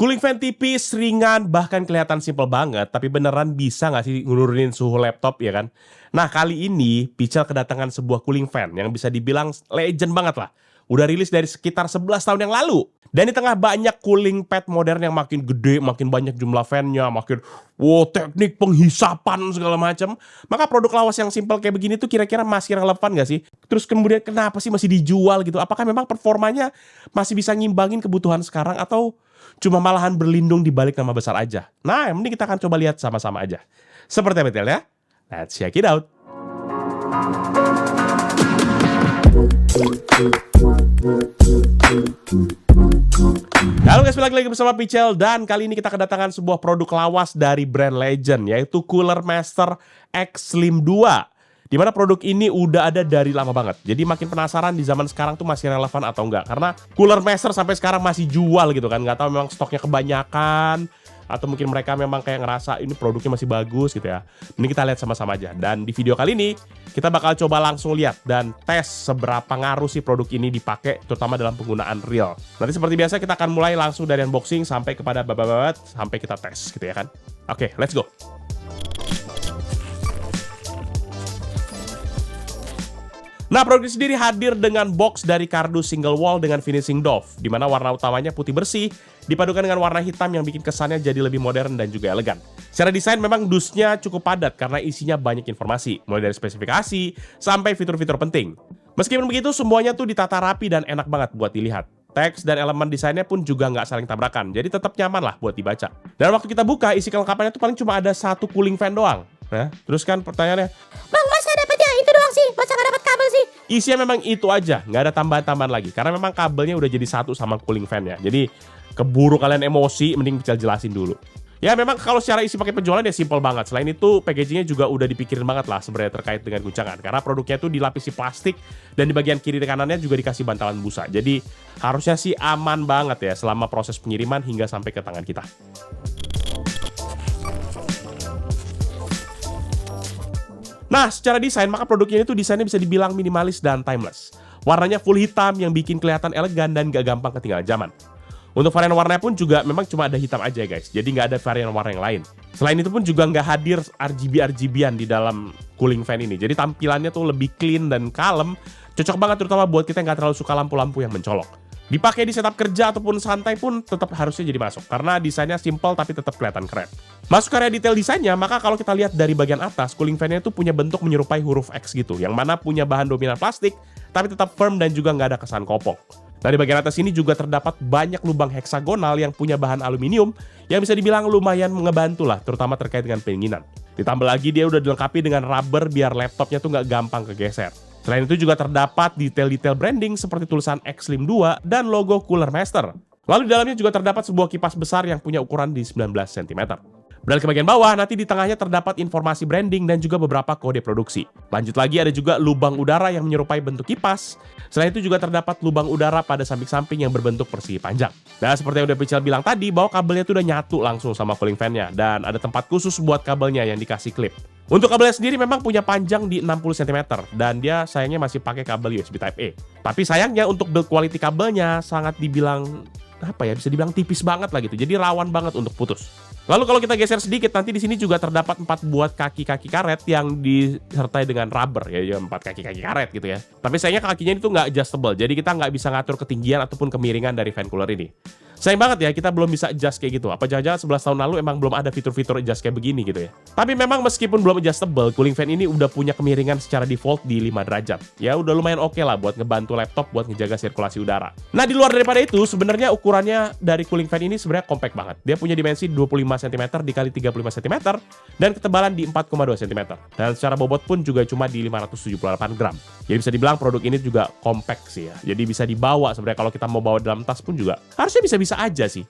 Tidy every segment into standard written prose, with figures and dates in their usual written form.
Cooling fan tipis, ringan, bahkan kelihatan simple banget, tapi beneran bisa nggak sih nurunin suhu laptop ya kan? Nah kali ini Pichel kedatangan sebuah cooling fan yang bisa dibilang legend banget lah. Udah rilis dari sekitar 11 tahun yang lalu. Dan di tengah banyak cooling pad modern yang makin gede, makin banyak jumlah fan-nya, makin teknik penghisapan segala macam. Maka produk lawas yang simple kayak begini tuh kira-kira masih relevan gak sih? Terus kemudian kenapa sih masih dijual gitu? Apakah memang performanya masih bisa ngimbangin kebutuhan sekarang atau cuma malahan berlindung di balik nama besar aja? Nah, yang penting kita akan coba lihat sama-sama aja. Seperti apa ya? Let's check it out. Halo guys, balik lagi bersama Pichel dan kali ini kita kedatangan sebuah produk lawas dari brand legend yaitu Cooler Master X Slim 2. Dimana produk ini udah ada dari lama banget. Jadi makin penasaran di zaman sekarang tuh masih relevan atau enggak. Karena Cooler Master sampai sekarang masih jual gitu kan. Nggak tahu memang stoknya kebanyakan atau mungkin mereka memang kayak ngerasa ini produknya masih bagus gitu ya. Ini kita lihat sama-sama aja. Dan di video kali ini kita bakal coba langsung lihat dan tes seberapa ngaruh sih produk ini dipakai terutama dalam penggunaan real. Nanti seperti biasa kita akan mulai langsung dari unboxing sampai kepada babat sampai kita tes gitu ya kan. Oke, let's go. Nah, produk ini sendiri hadir dengan box dari kardus single wall dengan finishing doff, di mana warna utamanya putih bersih, dipadukan dengan warna hitam yang bikin kesannya jadi lebih modern dan juga elegan. Secara desain memang dusnya cukup padat karena isinya banyak informasi, mulai dari spesifikasi sampai fitur-fitur penting. Meskipun begitu, semuanya tuh ditata rapi dan enak banget buat dilihat. Teks dan elemen desainnya pun juga nggak saling tabrakan, jadi tetap nyaman lah buat dibaca. Dan waktu kita buka, isi kelengkapannya tuh paling cuma ada satu cooling fan doang. Nah, terus kan pertanyaannya, Bang, masa dapatnya itu doang sih? Masa nggak dapat kabel sih? isinya memang itu aja, nggak ada tambahan-tambahan lagi. Karena memang kabelnya udah jadi satu sama cooling fan-nya. Jadi keburu kalian emosi, mending bisa jelasin dulu. Ya memang kalau secara isi pakai penjualan ya simple banget. Selain itu packagingnya juga udah dipikirin banget lah sebenarnya terkait dengan guncangan. Karena produknya tuh dilapisi plastik dan di bagian kiri dan kanannya juga dikasih bantalan busa. Jadi harusnya sih aman banget ya selama proses pengiriman hingga sampai ke tangan kita. Nah, secara desain, maka produk ini tuh desainnya bisa dibilang minimalis dan timeless. Warnanya full hitam yang bikin kelihatan elegan dan gak gampang ketinggalan zaman. Untuk varian warnanya pun juga memang cuma ada hitam aja guys, jadi nggak ada varian warna yang lain. Selain itu pun juga nggak hadir RGB-RGB-an di dalam cooling fan ini, jadi tampilannya tuh lebih clean dan kalem, cocok banget terutama buat kita yang nggak terlalu suka lampu-lampu yang mencolok. Dipakai di setup kerja ataupun santai pun tetap harusnya jadi masuk, karena desainnya simple tapi tetap kelihatan keren. Masuk area detail desainnya, maka kalau kita lihat dari bagian atas, cooling fan-nya itu punya bentuk menyerupai huruf X gitu, yang mana punya bahan dominan plastik, tapi tetap firm dan juga nggak ada kesan kopong. Nah, di bagian atas ini juga terdapat banyak lubang heksagonal yang punya bahan aluminium yang bisa dibilang lumayan ngebantu lah, terutama terkait dengan pendinginan. Ditambah lagi dia udah dilengkapi dengan rubber biar laptopnya tuh nggak gampang kegeser. Selain itu juga terdapat detail-detail branding seperti tulisan X Slim 2 dan logo Cooler Master. Lalu di dalamnya juga terdapat sebuah kipas besar yang punya ukuran di 19 cm. Beralih ke bagian bawah, nanti di tengahnya terdapat informasi branding dan juga beberapa kode produksi. Lanjut lagi ada juga lubang udara yang menyerupai bentuk kipas. Selain itu juga terdapat lubang udara pada samping-samping yang berbentuk persegi panjang. Nah, seperti yang udah Pichel bilang tadi, bahwa kabelnya itu udah nyatu langsung sama cooling fan-nya. Dan ada tempat khusus buat kabelnya yang dikasih klip. Untuk kabelnya sendiri memang punya panjang di 60 cm. Dan dia sayangnya masih pakai kabel USB Type A. Tapi sayangnya untuk build quality kabelnya sangat dibilang, bisa dibilang tipis banget lah gitu. Jadi rawan banget untuk putus. Lalu kalau kita geser sedikit, nanti di sini juga terdapat 4 buah kaki-kaki karet yang disertai dengan rubber ya 4 kaki-kaki karet gitu ya. Tapi sayangnya kakinya itu nggak adjustable, jadi kita nggak bisa ngatur ketinggian ataupun kemiringan dari fan cooler ini. Sayang banget ya, kita belum bisa adjust kayak gitu. Apa jangan-jangan 11 tahun lalu emang belum ada fitur-fitur adjust kayak begini gitu ya. Tapi memang meskipun belum adjustable, cooling fan ini udah punya kemiringan secara default di 5 derajat. Ya udah lumayan oke lah buat ngebantu laptop buat ngejaga sirkulasi udara. Nah, di luar daripada itu, sebenarnya ukurannya dari cooling fan ini sebenarnya compact banget. Dia punya dimensi 25 cm dikali 35 cm dan ketebalan di 4,2 cm. Dan secara bobot pun juga cuma di 578 gram. Jadi bisa dibilang produk ini juga compact sih ya. Jadi bisa dibawa sebenarnya kalau kita mau bawa dalam tas pun juga harusnya bisa aja sih.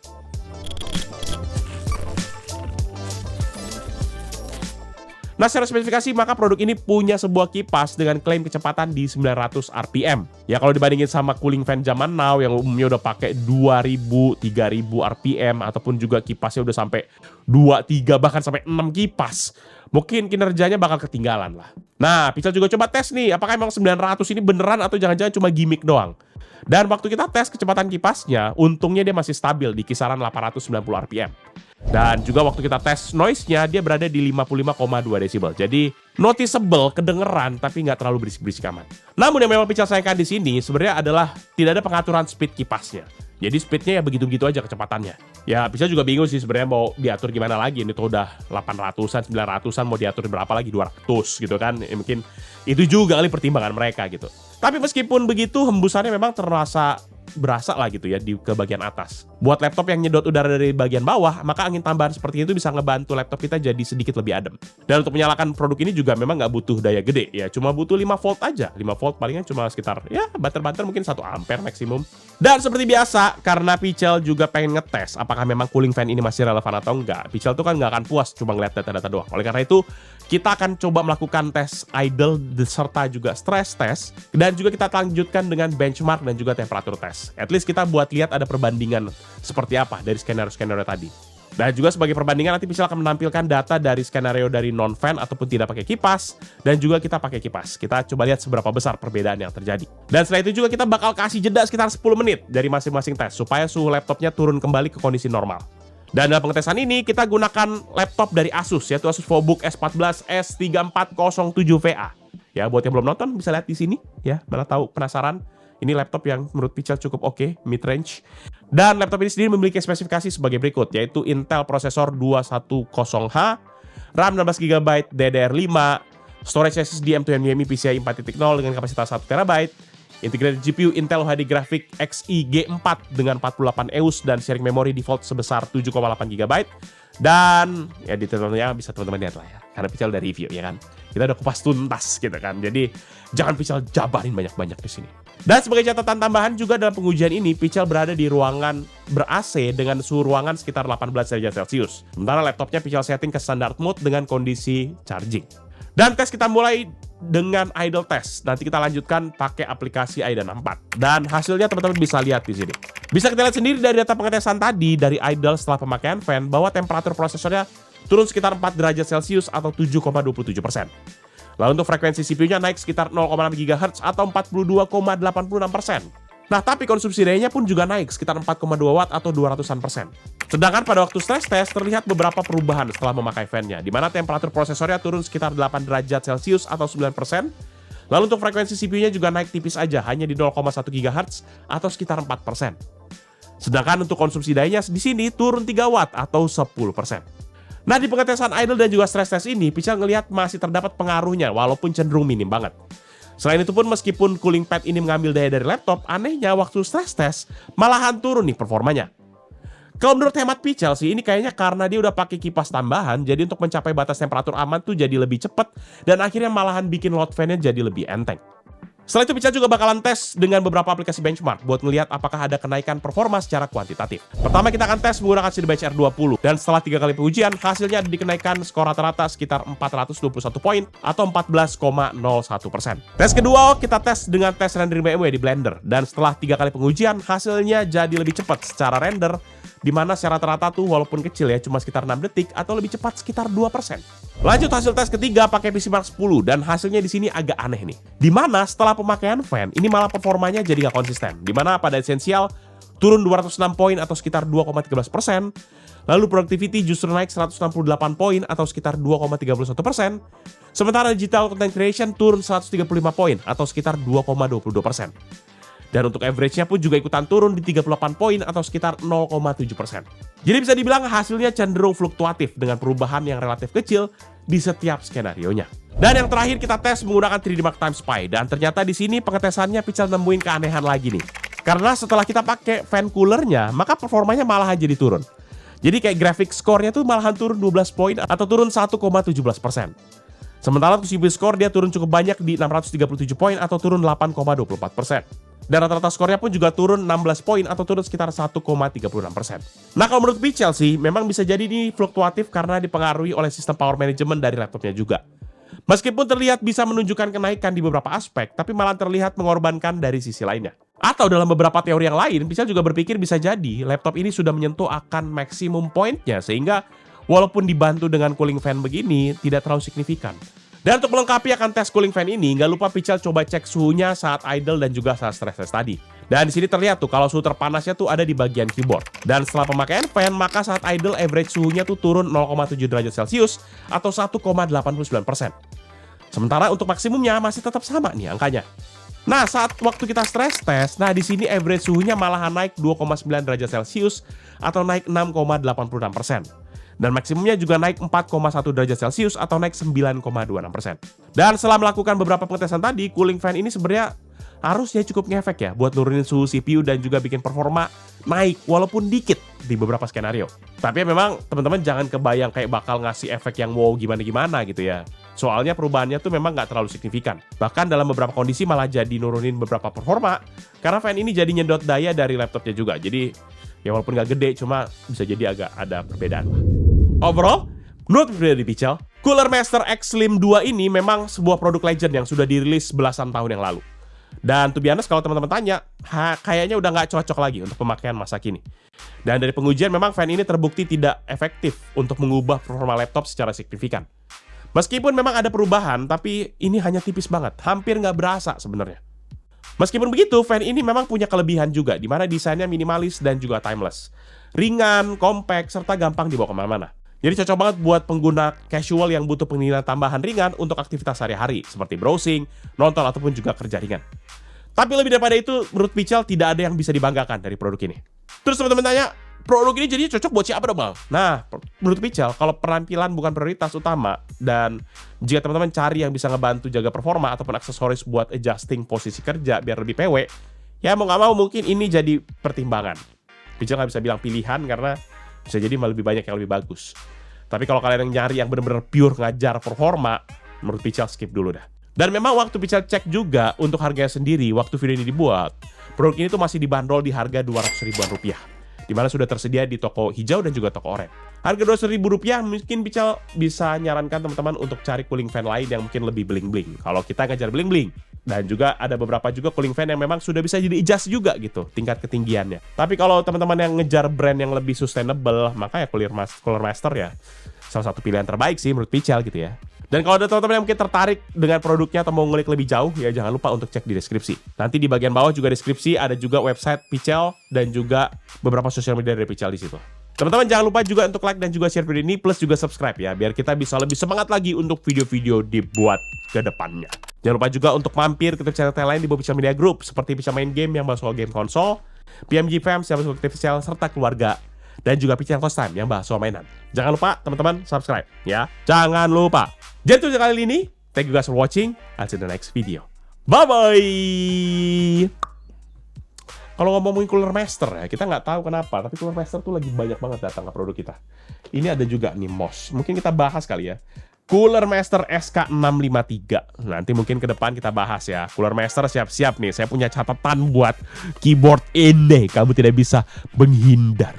Nah, secara spesifikasi maka produk ini punya sebuah kipas dengan klaim kecepatan di 900 RPM. Ya kalau dibandingin sama cooling fan zaman now yang umumnya udah pakai 2000, 3000 RPM ataupun juga kipasnya udah sampai 2, 3 bahkan sampai 6 kipas. Mungkin kinerjanya bakal ketinggalan lah. Nah, Pichel juga coba tes nih, apakah emang 900 ini beneran atau jangan-jangan cuma gimmick doang. Dan waktu kita tes kecepatan kipasnya, untungnya dia masih stabil di kisaran 890 RPM. Dan juga waktu kita tes noise-nya, dia berada di 55,2 desibel. Jadi noticeable, kedengeran, tapi nggak terlalu berisik-berisik amat. Namun yang memang Pichel sayangkan di sini sebenarnya adalah tidak ada pengaturan speed kipasnya. Jadi speednya ya begitu-begitu aja kecepatannya. Ya Pichel juga bingung sih sebenarnya mau diatur gimana lagi. Ini tuh udah 800-an, 900-an mau diatur berapa lagi, 200 gitu kan. Ya, mungkin itu juga kali pertimbangan mereka gitu. Tapi meskipun begitu hembusannya memang berasa lah gitu ya ke bagian atas. Buat laptop yang nyedot udara dari bagian bawah, maka angin tambahan seperti itu bisa ngebantu laptop kita jadi sedikit lebih adem. Dan untuk menyalakan produk ini juga memang nggak butuh daya gede ya, cuma butuh 5 volt aja. 5 volt palingan cuma sekitar ya banter-banter mungkin 1 ampere maksimum. Dan seperti biasa, karena Pichel juga pengen ngetes apakah memang cooling fan ini masih relevan atau enggak. Pichel tuh kan nggak akan puas cuma ngeliat data-data doang. Oleh karena itu, kita akan coba melakukan tes idle serta juga stress test, dan juga kita lanjutkan dengan benchmark dan juga temperatur test. At least kita buat lihat ada perbandingan seperti apa dari skenario-skenario tadi. Dan juga sebagai perbandingan nanti Pichel akan menampilkan data dari skenario dari non-fan ataupun tidak pakai kipas, dan juga kita pakai kipas. Kita coba lihat seberapa besar perbedaan yang terjadi. Dan setelah itu juga kita bakal kasih jeda sekitar 10 menit dari masing-masing tes supaya suhu laptopnya turun kembali ke kondisi normal. Dan dalam pengetesan ini kita gunakan laptop dari Asus, yaitu Asus VivoBook S14 S3407VA. Ya, buat yang belum nonton bisa lihat di sini ya, mana tahu penasaran. Ini laptop yang menurut Pichel cukup oke, mid-range. Dan laptop ini sendiri memiliki spesifikasi sebagai berikut, yaitu Intel prosesor 210H, RAM 16GB DDR5, storage SSD M2 PCIe 4.0 dengan kapasitas 1TB, integrated GPU Intel HD Graphics Xe G4 dengan 48 EUS dan sharing memori default sebesar 7,8GB. Dan ya detailnya bisa teman-teman lihat lah ya, karena Pichel udah review ya kan. Kita udah kupas tuntas gitu kan. Jadi jangan Pichel jabarin banyak-banyak di sini. Dan sebagai catatan tambahan juga dalam pengujian ini, Pichel berada di ruangan ber-AC dengan suhu ruangan sekitar 18 derajat Celcius. Sementara laptopnya Pichel setting ke standard mode dengan kondisi charging. Dan tes kita mulai dengan idle test. Nanti kita lanjutkan pakai aplikasi Aidan 4. Dan hasilnya teman-teman bisa lihat di sini. Bisa kita lihat sendiri dari data pengetesan tadi dari idle setelah pemakaian fan bahwa temperatur prosesornya turun sekitar 4 derajat Celcius atau 7,27%. Lalu untuk frekuensi CPU-nya naik sekitar 0,6 GHz atau 42,86%. Nah, tapi konsumsi dayanya pun juga naik sekitar 4,2 watt atau 200%. Sedangkan pada waktu stress test terlihat beberapa perubahan setelah memakai fan-nya, di mana temperatur prosesornya turun sekitar 8 derajat Celcius atau 9%. Lalu untuk frekuensi CPU-nya juga naik tipis aja, hanya di 0,1 GHz atau sekitar 4%. Sedangkan untuk konsumsi dayanya di sini turun 3 watt atau 10%. Nah, di pengetesan idle dan juga stress test ini, Pichel ngelihat masih terdapat pengaruhnya walaupun cenderung minim banget. Selain itu pun meskipun cooling pad ini mengambil daya dari laptop, anehnya waktu stress test malahan turun nih performanya. Kalau menurut hemat Pichel sih, ini kayaknya karena dia udah pakai kipas tambahan, jadi untuk mencapai batas temperatur aman tuh jadi lebih cepat, dan akhirnya malahan bikin load fan-nya jadi lebih enteng. Setelah itu Pichel juga bakalan tes dengan beberapa aplikasi benchmark buat ngelihat apakah ada kenaikan performa secara kuantitatif. Pertama kita akan tes menggunakan Cinebench R20, dan setelah 3 kali pengujian hasilnya ada dikenaikan skor rata-rata sekitar 421 poin atau 14,01%. Tes kedua kita tes dengan tes rendering BMW di Blender, dan setelah 3 kali pengujian hasilnya jadi lebih cepat secara render, di mana secara rata-rata tuh walaupun kecil ya cuma sekitar 6 detik atau lebih cepat sekitar 2%. Lanjut hasil tes ketiga pakai PC Mark 10, dan hasilnya di sini agak aneh nih. Di mana setelah pemakaian fan ini malah performanya jadi nggak konsisten. Di mana pada esensial turun 206 poin atau sekitar 2,13%. Lalu productivity justru naik 168 poin atau sekitar 2,31%. Sementara digital content creation turun 135 poin atau sekitar 2,22%. Dan untuk average-nya pun juga ikutan turun di 38 poin atau sekitar 0,7%. Jadi bisa dibilang hasilnya cenderung fluktuatif dengan perubahan yang relatif kecil di setiap skenarionya. Dan yang terakhir kita tes menggunakan 3D Mark Time Spy, dan ternyata di sini pengetesannya Pichel nemuin keanehan lagi nih. Karena setelah kita pakai fan coolernya, maka performanya malahan jadi turun. Jadi kayak graphic score-nya tuh malahan turun 12 poin atau turun 1,17%. Sementara untuk CPU score dia turun cukup banyak di 637 poin atau turun 8,24%. Dan rata-rata skornya pun juga turun 16 poin atau turun sekitar 1,36%. Nah, kalau menurut Pichel sih, memang bisa jadi ini fluktuatif karena dipengaruhi oleh sistem power management dari laptopnya juga. Meskipun terlihat bisa menunjukkan kenaikan di beberapa aspek, tapi malah terlihat mengorbankan dari sisi lainnya. Atau dalam beberapa teori yang lain, Pichel juga berpikir bisa jadi laptop ini sudah menyentuh akan maksimum pointnya, sehingga walaupun dibantu dengan cooling fan begini, tidak terlalu signifikan. Dan untuk melengkapi akan tes cooling fan ini, nggak lupa Pichel coba cek suhunya saat idle dan juga saat stress test tadi. Dan di sini terlihat tuh kalau suhu terpanasnya tuh ada di bagian keyboard. Dan setelah pemakaian fan, maka saat idle average suhunya tuh turun 0,7 derajat Celcius atau 1,89%. Sementara untuk maksimumnya masih tetap sama nih angkanya. Nah, saat waktu kita stress test, nah di sini average suhunya malahan naik 2,9 derajat Celcius atau naik 6,86%. Dan maksimumnya juga naik 4,1 derajat Celcius atau naik 9,26%. Dan setelah melakukan beberapa pengetesan tadi, cooling fan ini sebenarnya harusnya cukup ngefek ya buat nurunin suhu CPU dan juga bikin performa naik walaupun dikit di beberapa skenario. Tapi memang teman-teman jangan kebayang kayak bakal ngasih efek yang wow gimana-gimana gitu ya. Soalnya perubahannya tuh memang nggak terlalu signifikan. Bahkan dalam beberapa kondisi malah jadi nurunin beberapa performa karena fan ini jadi nyedot daya dari laptopnya juga. Jadi ya walaupun nggak gede cuma bisa jadi agak ada perbedaan. Overall, menurut pribadi Pichel, Cooler Master X Slim 2 ini memang sebuah produk legend yang sudah dirilis belasan tahun yang lalu. Dan to be honest, kalau teman-teman tanya, kayaknya udah nggak cocok lagi untuk pemakaian masa kini. Dan dari pengujian memang fan ini terbukti tidak efektif untuk mengubah performa laptop secara signifikan. Meskipun memang ada perubahan, tapi ini hanya tipis banget, hampir nggak berasa sebenarnya. Meskipun begitu, fan ini memang punya kelebihan juga, di mana desainnya minimalis dan juga timeless. Ringan, compact, serta gampang dibawa kemana-mana. Jadi cocok banget buat pengguna casual yang butuh penginginan tambahan ringan untuk aktivitas sehari-hari, seperti browsing, nonton, ataupun juga kerja ringan. Tapi lebih daripada itu, menurut Pichel tidak ada yang bisa dibanggakan dari produk ini. Terus teman-teman tanya, produk ini jadinya cocok buat siapa dong, Bang? Nah, menurut Pichel, kalau penampilan bukan prioritas utama, dan jika teman-teman cari yang bisa ngebantu jaga performa ataupun aksesoris buat adjusting posisi kerja biar lebih PW, ya mau nggak mau mungkin ini jadi pertimbangan. Pichel nggak bisa bilang pilihan karena bisa jadi malah lebih banyak yang lebih bagus. Tapi kalau kalian yang nyari yang benar-benar pure ngajar performa, menurut Pichel skip dulu dah. Dan memang waktu Pichel cek juga untuk harganya sendiri, waktu video ini dibuat, produk ini tuh masih dibanderol di harga 200 ribuan rupiah. Dimana sudah tersedia di toko hijau dan juga toko oranye. Harga 200 ribu rupiah mungkin Pichel bisa nyarankan teman-teman untuk cari cooling fan lain yang mungkin lebih bling-bling. Kalau kita ngejar bling-bling. Dan juga ada beberapa juga cooling fan yang memang sudah bisa jadi adjust juga gitu, tingkat ketinggiannya. Tapi kalau teman-teman yang ngejar brand yang lebih sustainable, maka ya Cooler Master ya salah satu pilihan terbaik sih menurut Pichel gitu ya. Dan kalau ada teman-teman yang mungkin tertarik dengan produknya atau mau ngulik lebih jauh, ya jangan lupa untuk cek di deskripsi. Nanti di bagian bawah juga deskripsi ada juga website Pichel dan juga beberapa sosial media dari Pichel di situ. Teman-teman jangan lupa juga untuk like dan juga share video ini plus juga subscribe ya, biar kita bisa lebih semangat lagi untuk video-video dibuat ke depannya. Jangan lupa juga untuk mampir ke channel lain di Pichel Media Group seperti Pichel Main Game yang bahas soal game konsol, PMG Fams yang bahas soal Pichel serta keluarga, dan juga Pichel Close Time yang bahas soal mainan. Jangan lupa teman-teman subscribe ya. Jangan lupa. Jadi itu kali ini. Thank you guys for watching. I'll see you in the next video. Bye-bye. Kalau ngomongin Cooler Master ya, kita nggak tahu kenapa, tapi Cooler Master tuh lagi banyak banget datang ke produk kita. Ini ada juga nih MOS. Mungkin kita bahas kali ya. Cooler Master SK653. Nanti mungkin ke depan kita bahas ya. Cooler Master siap-siap nih. Saya punya catatan buat keyboard ini. Kamu tidak bisa menghindar.